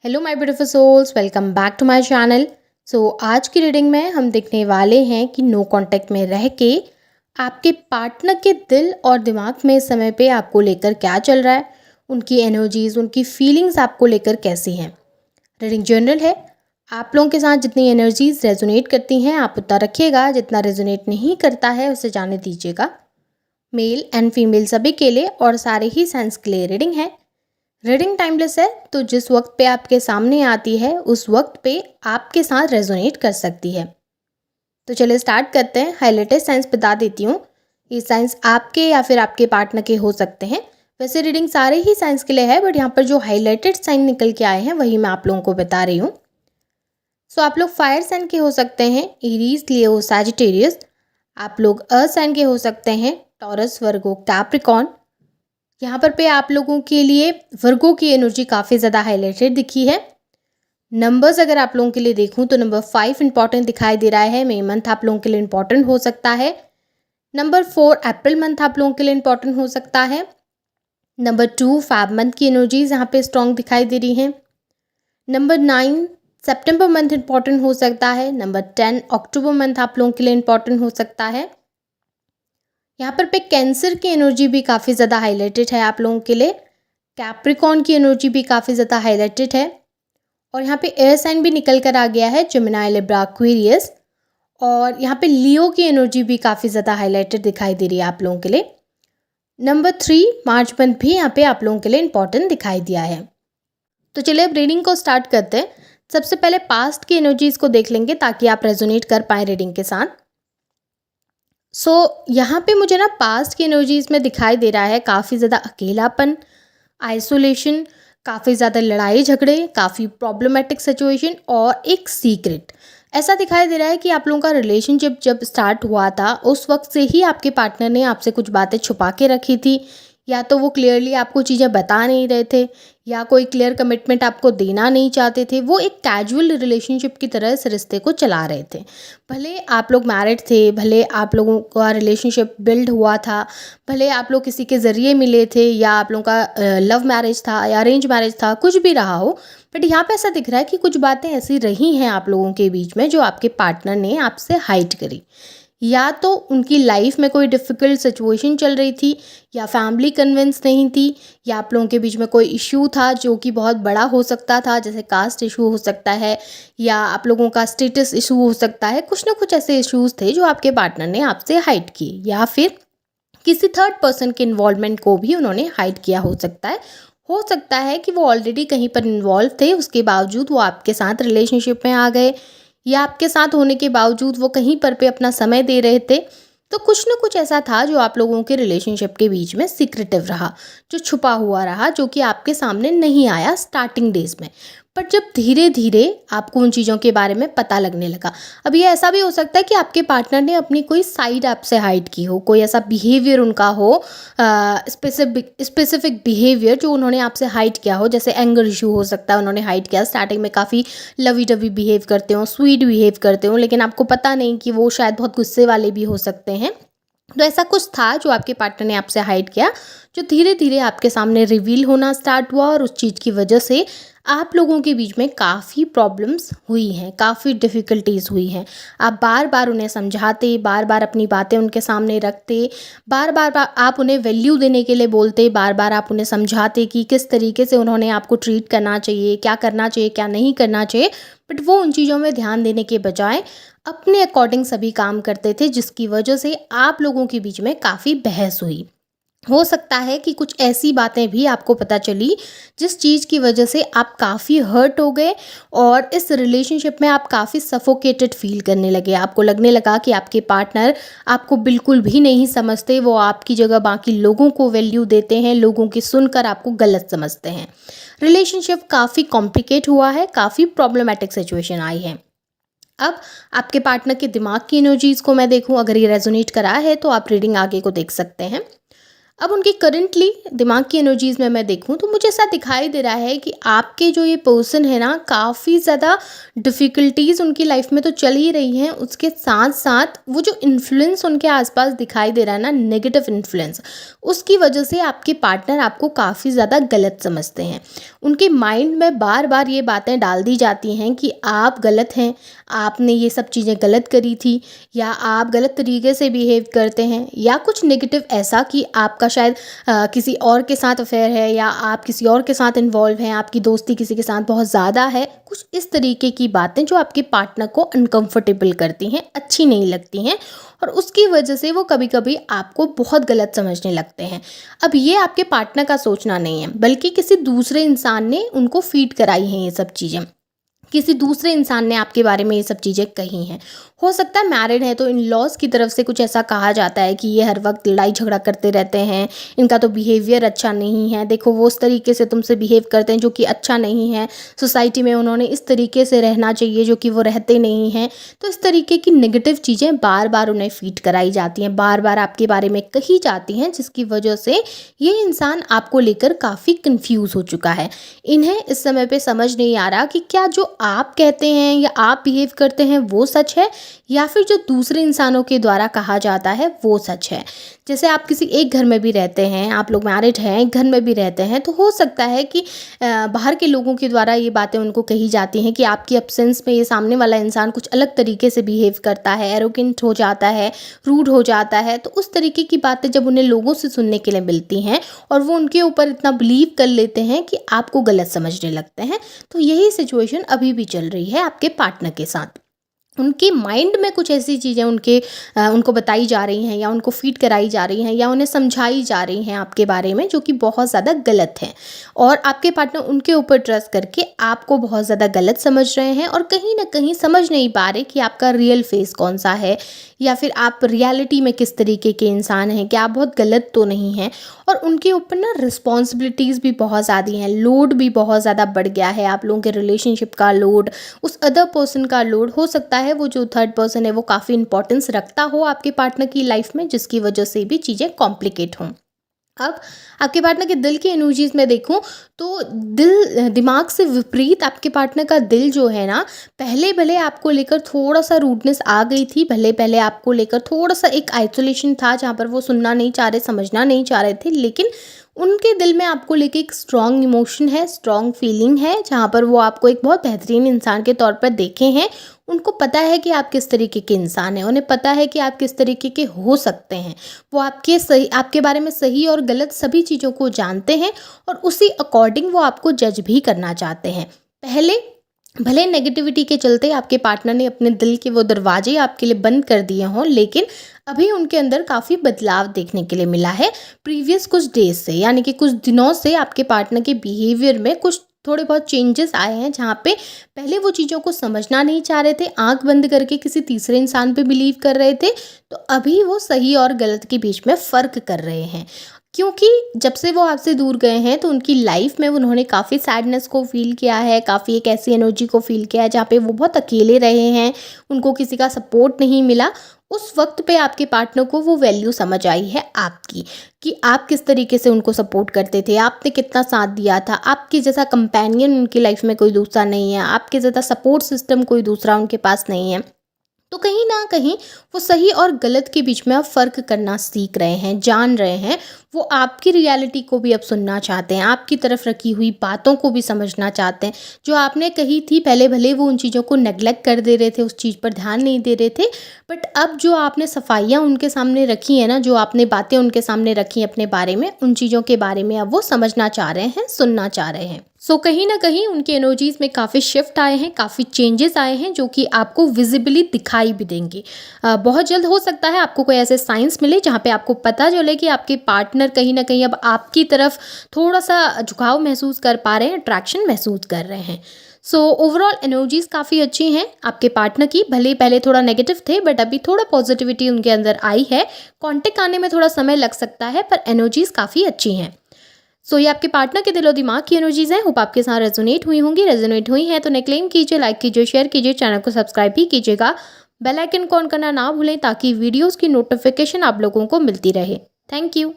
Hello my beautiful souls, welcome back to my channel. आज की reading में हम देखने वाले हैं कि नो कांटेक्ट में रह के आपके पार्टनर के दिल और दिमाग में इस समय पे आपको लेकर क्या चल रहा है, उनकी एनर्जीज, उनकी फीलिंग्स आपको लेकर कैसी हैं। रीडिंग जनरल है। आप लोगों के साथ जितनी एनर्जीज रेजोनेट करती हैं आप उतना रखिएगा, जितना रेजोनेट नहीं करता है उसे जाने दीजिएगा। मेल एंड फीमेल सभी के लिए और सारे ही साइंस के लिए रीडिंग है। रीडिंग टाइमलेस है, तो जिस वक्त पे आपके सामने आती है उस वक्त पे आपके साथ रेजोनेट कर सकती है। तो चलिए स्टार्ट करते हैं। हाईलाइटेड साइंस बता देती हूँ। ये साइंस आपके या फिर आपके पार्टनर के हो सकते हैं। वैसे रीडिंग सारे ही साइंस के लिए है, बट यहाँ पर जो हाईलाइटेड साइन निकल के आए हैं वही मैं आप लोगों को बता रही हूँ। आप लोग फायर साइन के हो सकते हैं, एरीज, लियो, सैजिटेरियस। आप लोग अर्थ साइन के हो सकते हैं, टॉरस, वर्गो, कैप्रिकॉर्न। यहाँ पर पे आप लोगों के लिए वर्गो की एनर्जी काफ़ी ज़्यादा हाईलाइटेड दिखी है। नंबर्स अगर आप लोगों के लिए देखूँ तो नंबर 5 इंपॉर्टेंट दिखाई दे रहा है। मई मंथ आप लोगों के लिए इंपॉर्टेंट हो सकता है। नंबर 4 अप्रैल मंथ आप लोगों के लिए इंपॉर्टेंट हो सकता है। नंबर 2 फैब मंथ की एनर्जीज यहाँ पे स्ट्रॉन्ग दिखाई दे रही हैं। नंबर 9 सितंबर मंथ इंपॉर्टेंट हो सकता है। नंबर 10 अक्टूबर मंथ आप लोगों के लिए इंपॉर्टेंट हो सकता है। यहाँ पर पे कैंसर की एनर्जी भी काफ़ी ज़्यादा हाईलाइटेड है आप लोगों के लिए। कैप्रिकॉर्न की एनर्जी भी काफ़ी ज़्यादा हाईलाइटेड है। और यहाँ पे एयर साइन भी निकल कर आ गया है, जेमिनी, लिब्रा, एक्वेरियस। और यहाँ पे लियो की एनर्जी भी काफ़ी ज़्यादा हाईलाइटेड दिखाई दे रही है आप लोगों के लिए। नंबर 3 मार्च मंथ भी यहाँ पे आप लोगों के लिए इंपॉर्टेंट दिखाई दिया है। तो चलिए अब रीडिंग को स्टार्ट करते हैं। सबसे पहले पास्ट की एनर्जीज को देख लेंगे ताकि आप रेजोनेट कर पाएँ रीडिंग के साथ। यहाँ पे मुझे ना पास्ट की एनर्जीज में दिखाई दे रहा है काफ़ी ज़्यादा अकेलापन, आइसोलेशन, काफ़ी ज़्यादा लड़ाई झगड़े, काफ़ी प्रॉब्लमेटिक सिचुएशन और एक सीक्रेट। ऐसा दिखाई दे रहा है कि आप लोगों का रिलेशनशिप जब स्टार्ट हुआ था उस वक्त से ही आपके पार्टनर ने आपसे कुछ बातें छुपा के रखी थी, या तो वो क्लियरली आपको चीज़ें बता नहीं रहे थे, या कोई क्लियर कमिटमेंट आपको देना नहीं चाहते थे। वो एक कैजुअल रिलेशनशिप की तरह इस रिश्ते को चला रहे थे। भले आप लोग मैरिड थे, भले आप लोगों का रिलेशनशिप बिल्ड हुआ था, भले आप लोग किसी के ज़रिए मिले थे, या आप लोगों का लव मैरिज था या अरेंज मैरिज था, कुछ भी रहा हो, बट यहाँ पे ऐसा दिख रहा है कि कुछ बातें ऐसी रही हैं आप लोगों के बीच में जो आपके पार्टनर ने आपसे हाइड करी। या तो उनकी लाइफ में कोई डिफ़िकल्ट सिचुएशन चल रही थी, या फैमिली कन्विंस नहीं थी, या आप लोगों के बीच में कोई इशू था जो कि बहुत बड़ा हो सकता था, जैसे कास्ट इशू हो सकता है, या आप लोगों का स्टेटस इशू हो सकता है। कुछ ना कुछ ऐसे इश्यूज़ थे जो आपके पार्टनर ने आपसे हाइड किए, या फिर किसी थर्ड पर्सन के इन्वॉल्वमेंट को भी उन्होंने हाइड किया हो सकता है। हो सकता है कि वो ऑलरेडी कहीं पर इन्वॉल्व थे, उसके बावजूद वो आपके साथ रिलेशनशिप में आ गए, या आपके साथ होने के बावजूद वो कहीं पर पे अपना समय दे रहे थे। तो कुछ ना कुछ ऐसा था जो आप लोगों के रिलेशनशिप के बीच में सीक्रेटिव रहा, जो छुपा हुआ रहा, जो कि आपके सामने नहीं आया स्टार्टिंग डेज में। बट जब धीरे धीरे आपको उन चीज़ों के बारे में पता लगने लगा। अब ये ऐसा भी हो सकता है कि आपके पार्टनर ने अपनी कोई साइड आपसे हाइड की हो, कोई ऐसा बिहेवियर उनका हो, स्पेसिफिक बिहेवियर जो उन्होंने आपसे हाइड किया हो। जैसे एंगर इशू हो सकता है, उन्होंने हाइड किया। स्टार्टिंग में काफ़ी लवी डवी बिहेव करते हो, स्वीट बिहेव करते हो, लेकिन आपको पता नहीं कि वो शायद बहुत गुस्से वाले भी हो सकते हैं। तो ऐसा कुछ था जो आपके पार्टनर ने आपसे हाइड किया, जो धीरे धीरे आपके सामने रिवील होना स्टार्ट हुआ, और उस चीज़ की वजह से आप लोगों के बीच में काफ़ी प्रॉब्लम्स हुई हैं, काफ़ी डिफ़िकल्टीज़ हुई हैं। आप बार बार उन्हें समझाते, बार बार अपनी बातें उनके सामने रखते, बार बार आप उन्हें वैल्यू देने के लिए बोलते, बार बार आप उन्हें समझाते कि किस तरीके से उन्होंने आपको ट्रीट करना चाहिए, क्या करना चाहिए, क्या नहीं करना चाहिए। बट वो उन चीज़ों में ध्यान देने के बजाय अपने अकॉर्डिंग सभी काम करते थे, जिसकी वजह से आप लोगों के बीच में काफ़ी बहस हुई। हो सकता है कि कुछ ऐसी बातें भी आपको पता चली जिस चीज़ की वजह से आप काफ़ी हर्ट हो गए, और इस रिलेशनशिप में आप काफ़ी सफोकेटेड फील करने लगे। आपको लगने लगा कि आपके पार्टनर आपको बिल्कुल भी नहीं समझते, वो आपकी जगह बाकी लोगों को वैल्यू देते हैं, लोगों की सुनकर आपको गलत समझते हैं। रिलेशनशिप काफ़ी कॉम्प्लिकेट हुआ है, काफ़ी प्रॉब्लमेटिक सिचुएशन आई है। अब आपके पार्टनर के दिमाग की एनर्जीज़ को मैं देखूं, अगर ये रेजोनेट करा है तो आप रीडिंग आगे को देख सकते हैं। अब उनकी करंटली दिमाग की एनर्जीज़ में मैं देखूँ तो मुझे ऐसा दिखाई दे रहा है कि आपके जो ये पर्सन है ना, काफ़ी ज़्यादा डिफ़िकल्टीज़ उनकी लाइफ में तो चल ही रही हैं, उसके साथ साथ वो जो इन्फ्लुएंस उनके आसपास दिखाई दे रहा है ना, नेगेटिव इन्फ्लुएंस, उसकी वजह से आपके पार्टनर आपको काफ़ी ज़्यादा गलत समझते हैं। उनके माइंड में बार बार ये बातें डाल दी जाती हैं कि आप गलत हैं, आपने ये सब चीज़ें गलत करी थी, या आप गलत तरीके से बिहेव करते हैं, या कुछ नेगेटिव ऐसा कि आपका शायद किसी और के साथ अफेयर है, या आप किसी और के साथ इन्वॉल्व हैं, आपकी दोस्ती किसी के साथ बहुत ज़्यादा है। कुछ इस तरीके की बातें जो आपके पार्टनर को अनकंफर्टेबल करती हैं, अच्छी नहीं लगती हैं, और उसकी वजह से वो कभी कभी आपको बहुत गलत समझने लगते हैं। अब ये आपके पार्टनर का सोचना नहीं है, बल्कि किसी दूसरे इंसान ने उनको फीड कराई हैं ये सब चीज़ें, किसी दूसरे इंसान ने आपके बारे में ये सब चीज़ें कही हैं। हो सकता है मैरिड है तो इन लॉज की तरफ से कुछ ऐसा कहा जाता है कि ये हर वक्त लड़ाई झगड़ा करते रहते हैं, इनका तो बिहेवियर अच्छा नहीं है, देखो वो उस तरीके से तुमसे बिहेव करते हैं जो कि अच्छा नहीं है, सोसाइटी में उन्होंने इस तरीके से रहना चाहिए जो कि वो रहते नहीं हैं। तो इस तरीके की नेगेटिव चीज़ें बार बार उन्हें फीड कराई जाती हैं, बार बार आपके बारे में कही जाती हैं, जिसकी वजह से ये इंसान आपको लेकर काफ़ी कंफ्यूज हो चुका है। इन्हें इस समय पे समझ नहीं आ रहा कि क्या जो आप कहते हैं या आप बिहेव करते हैं वो सच है, या फिर जो दूसरे इंसानों के द्वारा कहा जाता है वो सच है। जैसे आप किसी एक घर में भी रहते हैं, आप लोग मैरिड हैं, एक घर में भी रहते हैं, तो हो सकता है कि बाहर के लोगों के द्वारा ये बातें उनको कही जाती हैं कि आपकी एब्सेंस में ये सामने वाला इंसान कुछ अलग तरीके से बिहेव करता है, एरोगेंट हो जाता है, रूड हो जाता है। तो उस तरीके की बातें जब उन्हें लोगों से सुनने के लिए मिलती हैं और वो उनके ऊपर इतना बिलीव कर लेते हैं कि आपको गलत समझने लगते हैं, तो यही सिचुएशन अभी भी चल रही है आपके पार्टनर के साथ। उनके माइंड में कुछ ऐसी चीज़ें उनको बताई जा रही हैं, या उनको फीड कराई जा रही हैं, या उन्हें समझाई जा रही हैं आपके बारे में, जो कि बहुत ज़्यादा गलत है। और आपके पार्टनर उनके ऊपर ट्रस्ट करके आपको बहुत ज़्यादा गलत समझ रहे हैं, और कहीं ना कहीं समझ नहीं पा रहे कि आपका रियल फेस कौन सा है, या फिर आप रियलिटी में किस तरीके के इंसान हैं, कि आप बहुत गलत तो नहीं हैं। और उनके ऊपर ना रिस्पॉन्सिबिलिटीज़ भी बहुत ज़्यादा हैं, लोड भी बहुत ज़्यादा बढ़ गया है, आप लोगों के रिलेशनशिप का लोड, उस अदर पर्सन का लोड। हो सकता है वो जो थर्ड पर्सन है वो काफ़ी इंपॉर्टेंस रखता हो आपके पार्टनर की लाइफ में, जिसकी वजह से भी चीज़ें कॉम्प्लिकेट हों। अब आपके पार्टनर के दिल की एनर्जीज में देखूं तो दिमाग से विपरीत आपके पार्टनर का दिल जो है ना, पहले भले आपको लेकर थोड़ा सा रूडनेस आ गई थी, भले पहले आपको लेकर थोड़ा सा एक आइसोलेशन था जहाँ पर वो सुनना नहीं चाह रहे, समझना नहीं चाह रहे थे, लेकिन उनके दिल में आपको लेकर एक स्ट्रॉन्ग इमोशन है, स्ट्रॉन्ग फीलिंग है, जहाँ पर वो आपको एक बहुत बेहतरीन इंसान के तौर पर देखे हैं। उनको पता है कि आप किस तरीके के इंसान हैं, उन्हें पता है कि आप किस तरीके के हो सकते हैं। वो आपके बारे में सही और गलत सभी चीज़ों को जानते हैं, और उसी अकॉर्डिंग वो आपको जज भी करना चाहते हैं। पहले भले नेगेटिविटी के चलते आपके पार्टनर ने अपने दिल के वो दरवाजे आपके लिए बंद कर दिए हों, लेकिन अभी उनके अंदर काफ़ी बदलाव देखने के लिए मिला है प्रीवियस कुछ डेज से, यानी कि कुछ दिनों से आपके पार्टनर के बिहेवियर में कुछ थोड़े बहुत चेंजेस आए हैं, जहाँ पे पहले वो चीज़ों को समझना नहीं चाह रहे थे, आंख बंद करके किसी तीसरे इंसान पे बिलीव कर रहे थे, तो अभी वो सही और गलत के बीच में फ़र्क कर रहे हैं। क्योंकि जब से वो आपसे दूर गए हैं तो उनकी लाइफ में उन्होंने काफ़ी सैडनेस को फील किया है, काफ़ी एक ऐसी एनर्जी को फील किया है जहाँ पे वो बहुत अकेले रहे हैं, उनको किसी का सपोर्ट नहीं मिला। उस वक्त पे आपके पार्टनर को वो वैल्यू समझ आई है आपकी, कि आप किस तरीके से उनको सपोर्ट करते थे, आपने कितना साथ दिया था। आपके जैसा कंपेनियन उनकी लाइफ में कोई दूसरा नहीं है, आपके ज़्यादा सपोर्ट सिस्टम कोई दूसरा उनके पास नहीं है। तो कहीं ना कहीं वो सही और गलत के बीच में अब फ़र्क करना सीख रहे हैं, जान रहे हैं। वो आपकी रियलिटी को भी अब सुनना चाहते हैं, आपकी तरफ रखी हुई बातों को भी समझना चाहते हैं। जो आपने कही थी पहले, भले वो उन चीज़ों को नेगलेक्ट कर दे रहे थे, उस चीज़ पर ध्यान नहीं दे रहे थे, बट अब जो आपने सफाइयाँ उनके सामने रखी हैं ना, जो आपने बातें उनके सामने रखी हैं अपने बारे में, उन चीज़ों के बारे में अब वो समझना चाह रहे हैं, सुनना चाह रहे हैं। सो कहीं ना कहीं उनकी एनर्जीज़ में काफ़ी शिफ्ट आए हैं, काफ़ी चेंजेस आए हैं, जो कि आपको विजिबली दिखाई भी देंगे। बहुत जल्द हो सकता है आपको कोई ऐसे साइंस मिले जहाँ पे आपको पता चले कि आपके पार्टनर कहीं ना कहीं अब आपकी तरफ थोड़ा सा झुकाव महसूस कर पा रहे हैं, अट्रैक्शन महसूस कर रहे हैं। सो ओवरऑल एनर्जीज़ काफ़ी अच्छी हैं आपके पार्टनर की, भले पहले थोड़ा नेगेटिव थे बट अभी थोड़ा पॉजिटिविटी उनके अंदर आई है। कॉन्टेक्ट आने में थोड़ा समय लग सकता है, पर एनर्जीज़ काफ़ी अच्छी हैं। सो ये आपके पार्टनर के दिलो दिमाग की एनर्जीज हैं। होप आपके साथ रेजोनेट हुई होंगी। रेजोनेट हुई हैं तो उन्हें क्लेम कीजिए, लाइक कीजिए, शेयर कीजिए, चैनल को सब्सक्राइब भी कीजिएगा। बेल आइकन को ऑन करना ना भूलें ताकि वीडियोस की नोटिफिकेशन आप लोगों को मिलती रहे। Thank you.